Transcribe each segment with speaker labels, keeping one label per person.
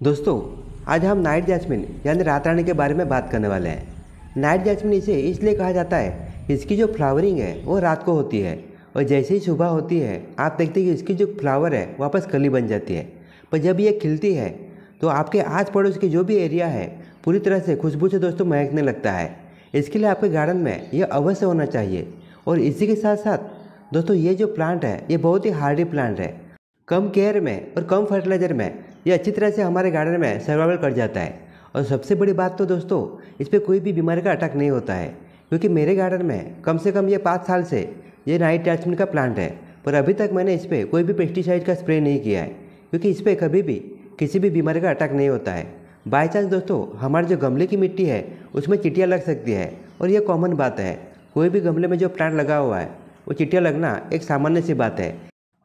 Speaker 1: दोस्तों, आज हम नाइट जैस्मिन यानी रात रानी के बारे में बात करने वाले हैं। नाइट जैस्मिन इसे इसलिए कहा जाता है, इसकी जो फ्लावरिंग है वो रात को होती है और जैसे ही सुबह होती है आप देखते हैं कि इसकी जो फ्लावर है वापस कली बन जाती है। पर जब ये खिलती है तो आपके आस पड़ोस की जो भी एरिया है पूरी तरह से खुशबू से दोस्तों महकने लगता है। इसके लिए आपके गार्डन में ये अवश्य होना चाहिए। और इसी के साथ साथ दोस्तों ये जो प्लांट है ये बहुत ही हार्डी प्लांट है। कम केयर में और कम फर्टिलाइजर में ये अच्छी तरह से हमारे गार्डन में सर्वाइवल कर जाता है। और सबसे बड़ी बात तो दोस्तों इस पर कोई भी बीमारी का अटैक नहीं होता है, क्योंकि मेरे गार्डन में कम से कम ये 5 साल से ये नाइट जैस्मिन का प्लांट है। पर अभी तक मैंने इस पर कोई भी पेस्टिसाइड का स्प्रे नहीं किया है, क्योंकि इस पर कभी भी किसी भी बीमारी का अटैक नहीं होता है। बाई चांस दोस्तों हमारे जो गमले की मिट्टी है उसमें चींटियाँ लग सकती है, और ये कॉमन बात है। कोई भी गमले में जो प्लांट लगा हुआ है वो चींटियाँ लगना एक सामान्य सी बात है।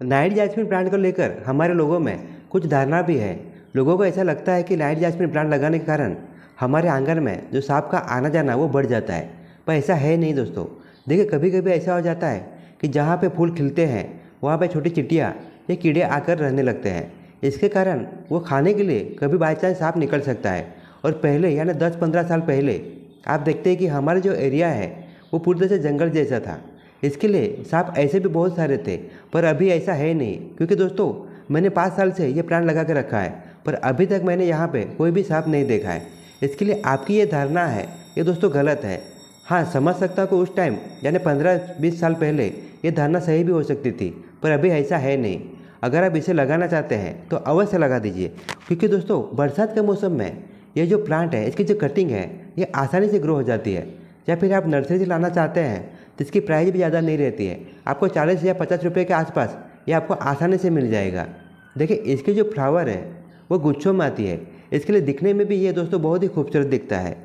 Speaker 1: नाइट जैस्मिन प्लांट को लेकर हमारे लोगों में कुछ धारणा भी है। लोगों को ऐसा लगता है कि नाइट जैस्मिन प्लांट लगाने के कारण हमारे आंगन में जो सांप का आना जाना वो बढ़ जाता है, पर ऐसा है नहीं दोस्तों। देखिए कभी कभी ऐसा हो जाता है कि जहाँ पे फूल खिलते हैं वहाँ पे छोटी चींटियाँ या कीड़े आकर रहने लगते हैं। इसके कारण वो खाने के लिए कभी बाई चांस सांप निकल सकता है। और पहले यानी 10-15 साल पहले आप देखते हैं कि हमारे जो एरिया है वो पूरी तरह से जंगल जैसा था। इसके लिए सांप ऐसे भी बहुत सारे थे, पर अभी ऐसा है नहीं, क्योंकि दोस्तों मैंने 5 साल से ये प्लांट लगा के रखा है, पर अभी तक मैंने यहाँ पे कोई भी सांप नहीं देखा है। इसके लिए आपकी ये धारणा है ये दोस्तों गलत है। हाँ, समझ सकता हूँ कि उस टाइम यानी 15-20 साल पहले ये धारणा सही भी हो सकती थी, पर अभी ऐसा है नहीं। अगर आप इसे लगाना चाहते हैं तो अवश्य लगा दीजिए, क्योंकि दोस्तों बरसात के मौसम में ये जो प्लांट है इसकी जो कटिंग है ये आसानी से ग्रो हो जाती है। या फिर आप नर्सरी से लाना चाहते हैं तो इसकी प्राइस भी ज़्यादा नहीं रहती है, आपको 40 या 50 रुपये के आसपास ये आपको आसानी से मिल जाएगा। देखिए इसकी जो फ्लावर है वो गुच्छों में आती है, इसके लिए दिखने में भी ये दोस्तों बहुत ही खूबसूरत दिखता है।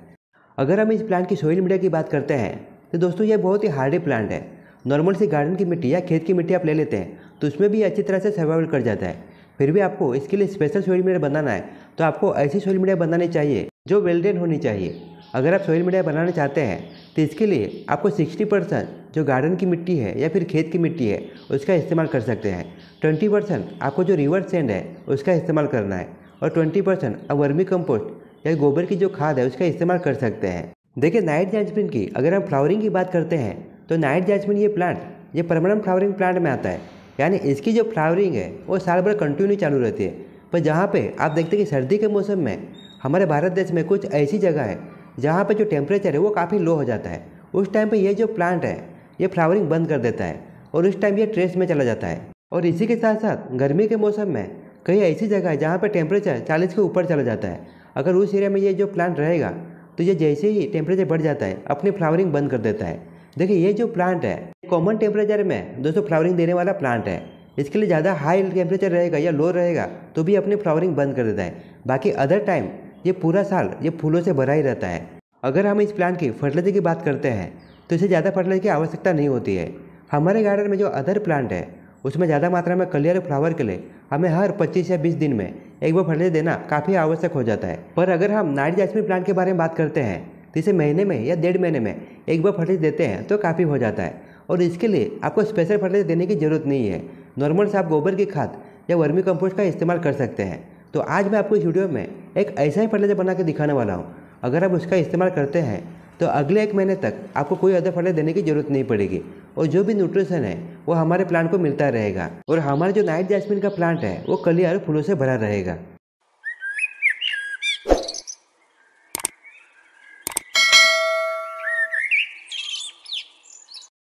Speaker 1: अगर हम इस प्लांट की सोइल मीडिया की बात करते हैं तो दोस्तों ये बहुत ही हार्डी प्लांट है। नॉर्मल सी गार्डन की मिट्टी या खेत की मिट्टी आप ले लेते हैं तो उसमें भी अच्छी तरह से सर्वाइवल कर जाता है। फिर भी आपको इसके लिए स्पेशल सोइल मीडिया बनाना है तो आपको ऐसी सोइल मीडिया बनानी चाहिए जो वेल ड्रेन होनी चाहिए। अगर आप सोइल मीडिया बनाना चाहते हैं तो इसके लिए आपको 60% जो गार्डन की मिट्टी है या फिर खेत की मिट्टी है उसका इस्तेमाल कर सकते हैं। 20% आपको जो रिवर सैंड है उसका इस्तेमाल करना है, और 20% आप वर्मी कंपोस्ट या गोबर की जो खाद है उसका इस्तेमाल कर सकते हैं। देखिए नाइट जैस्मिन की अगर हम फ्लावरिंग की बात करते हैं तो नाइट जैस्मिन ये प्लांट ये परमानेंट फ्लावरिंग प्लांट में आता है, यानी इसकी जो फ्लावरिंग है वो साल भर कंटिन्यू चालू रहती है। पर जहाँ पे आप देखते हैं कि सर्दी के मौसम में हमारे भारत देश में कुछ ऐसी जगह है जहाँ पे जो टेम्परेचर है वो काफ़ी लो हो जाता है, उस टाइम पे ये जो प्लांट है ये फ्लावरिंग बंद कर देता है और उस टाइम ये ट्रेस में चला जाता है। और इसी के साथ साथ गर्मी के मौसम में कई ऐसी जगह है जहाँ पे टेम्परेचर 40 के ऊपर चला जाता है। अगर उस एरिया में ये जो प्लांट रहेगा तो ये जैसे ही टेम्परेचर बढ़ जाता है अपनी फ्लावरिंग बंद कर देता है। देखिए ये जो प्लांट है कॉमन टेम्परेचर में दोस्तों फ्लावरिंग देने वाला प्लांट है। इसके लिए ज़्यादा हाई टेम्परेचर रहेगा या लो रहेगा तो भी अपनी फ्लावरिंग बंद कर देता है। बाकी अदर टाइम ये पूरा साल ये फूलों से भरा ही रहता है। अगर हम इस प्लांट की फर्टिलाइजर की बात करते हैं तो इसे ज़्यादा फर्टिलाइजर की आवश्यकता नहीं होती है। हमारे गार्डन में जो अदर प्लांट है उसमें ज़्यादा मात्रा में कली और फ्लावर के लिए हमें हर 25 या 20 दिन में एक बार फर्टिलाइजर देना काफ़ी आवश्यक हो जाता है। पर अगर हम नाइट जैस्मिन प्लांट के बारे में बात करते हैं तो इसे महीने में या 1.5 महीने में एक बार फर्टिलाइजर देते हैं तो काफ़ी हो जाता है। और इसके लिए आपको स्पेशल फर्टिलाइजर देने की ज़रूरत नहीं है, नॉर्मल से आप गोबर की खाद या वर्मी कंपोस्ट का इस्तेमाल कर सकते हैं। तो आज मैं आपको इस वीडियो में एक ऐसा ही फर्टिलाइजर बना के दिखाने वाला हूँ। अगर आप उसका इस्तेमाल करते हैं तो अगले 1 महीने तक आपको कोई अदर फर्टिलाइजर देने की जरूरत नहीं पड़ेगी, और जो भी न्यूट्रिशन है वो हमारे प्लांट को मिलता रहेगा, और हमारा जो नाइट जैस्मिन का प्लांट है वो कली और फूलों से भरा रहेगा।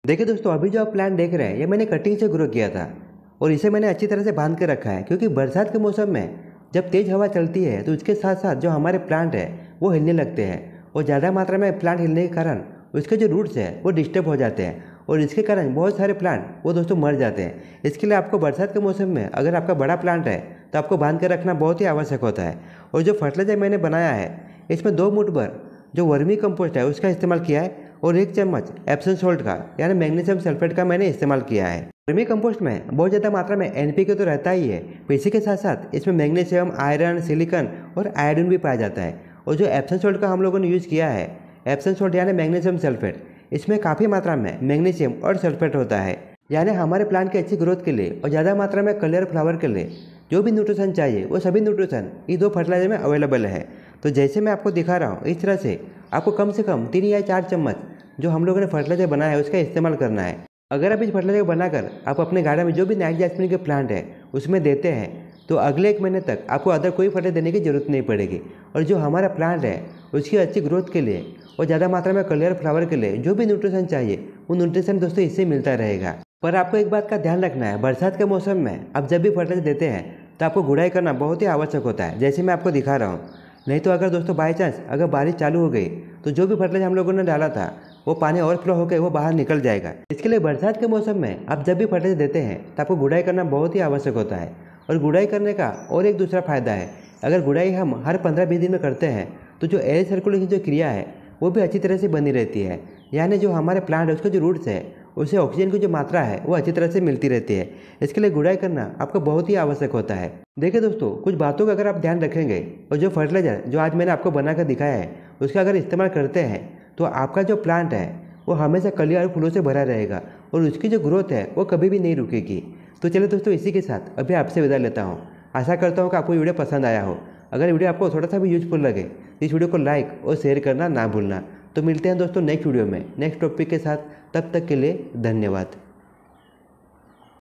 Speaker 1: देखिए दोस्तों अभी जो आप प्लांट देख रहे हैं ये मैंने कटिंग से ग्रो किया था, और इसे मैंने अच्छी तरह से बांध के रखा है, क्योंकि बरसात के मौसम में जब तेज़ हवा चलती है तो उसके साथ साथ जो हमारे प्लांट है वो हिलने लगते हैं, और ज़्यादा मात्रा में प्लांट हिलने के कारण उसके जो रूट्स हैं वो डिस्टर्ब हो जाते हैं, और इसके कारण बहुत सारे प्लांट वो दोस्तों मर जाते हैं। इसके लिए आपको बरसात के मौसम में अगर आपका बड़ा प्लांट है तो आपको बांध के रखना बहुत ही आवश्यक होता है। और जो फर्टिलाइजर मैंने बनाया है इसमें 2 मुठ भर जो वर्मी कंपोस्ट है उसका इस्तेमाल किया है, और 1 चम्मच एप्सम सॉल्ट का यानी मैग्नीशियम सल्फेट का मैंने इस्तेमाल किया है। वर्मी कंपोस्ट में बहुत ज़्यादा मात्रा में NPK तो रहता ही है, इसी के साथ साथ इसमें मैग्नीशियम, आयरन, सिलिकॉन और आयोडीन भी पाया जाता है। और जो एप्सम सॉल्ट का हम लोगों ने यूज़ किया है, एप्सम सॉल्ट यानी मैग्नीशियम सल्फेट, इसमें काफ़ी मात्रा में मैग्नीशियम और सल्फेट होता है, यानी हमारे प्लांट की अच्छी ग्रोथ के लिए और ज़्यादा मात्रा में कलर फ्लावर के लिए जो भी न्यूट्रिशन चाहिए वो सभी न्यूट्रिशन ये 2 फर्टिलाइजर में अवेलेबल है। तो जैसे मैं आपको दिखा रहा हूँ इस तरह से आपको कम से कम 3 या 4 चम्मच जो हम लोगों ने फर्टिलाइजर बनाया है उसका इस्तेमाल करना है। अगर आप इस फर्टिलाइजर को बनाकर आप अपने गार्डन में जो भी नाइट जैस्मिन के प्लांट है उसमें देते हैं तो अगले 1 महीने तक आपको अदर कोई फर्टिलाइजर देने की जरूरत नहीं पड़ेगी। और जो हमारा प्लांट है उसकी अच्छी ग्रोथ के लिए और ज़्यादा मात्रा में कलर फ्लावर के लिए जो भी न्यूट्रिशन चाहिए वो न्यूट्रिशन दोस्तों इससे मिलता रहेगा। पर आपको एक बात का ध्यान रखना है, बरसात के मौसम में आप जब भी फर्टिलाइजर देते हैं तो आपको गुड़ाई करना बहुत ही आवश्यक होता है, जैसे मैं आपको दिखा रहा हूँ। नहीं तो अगर दोस्तों बाई चांस अगर बारिश चालू हो गई तो जो भी फर्टिलाइजर हम लोगों ने डाला था वो पानी ओवरफ्लो होकर वो बाहर निकल जाएगा। इसके लिए बरसात के मौसम में आप जब भी फर्टिलाइजर देते हैं तो आपको गुड़ाई करना बहुत ही आवश्यक होता है। और गुड़ाई करने का और एक दूसरा फायदा है, अगर गुड़ाई हम हर 15-20 दिन में करते हैं तो जो एयर सर्कुलेशन की जो क्रिया है वो भी अच्छी तरह से बनी रहती है। यानी जो हमारे प्लांट है उसके जो रूट्स है उसे ऑक्सीजन की जो मात्रा है वो अच्छी तरह से मिलती रहती है। इसके लिए गुड़ाई करना आपको बहुत ही आवश्यक होता है। देखिए दोस्तों, कुछ बातों का अगर आप ध्यान रखेंगे और जो फर्टिलाइजर जो आज मैंने आपको बनाकर दिखाया है उसका अगर इस्तेमाल करते हैं तो आपका जो प्लांट है वो हमेशा कलियां और फूलों से भरा रहेगा और उसकी जो ग्रोथ है वो कभी भी नहीं रुकेगी। तो चलिए दोस्तों, इसी के साथ अभी आपसे विदा लेता हूँ। आशा करता हूँ कि आपको वीडियो पसंद आया हो। अगर वीडियो आपको थोड़ा सा भी यूजफुल लगे तो इस वीडियो को लाइक और शेयर करना ना भूलना। तो मिलते हैं दोस्तों नेक्स्ट वीडियो में नेक्स्ट टॉपिक के साथ। तब तक के लिए धन्यवाद।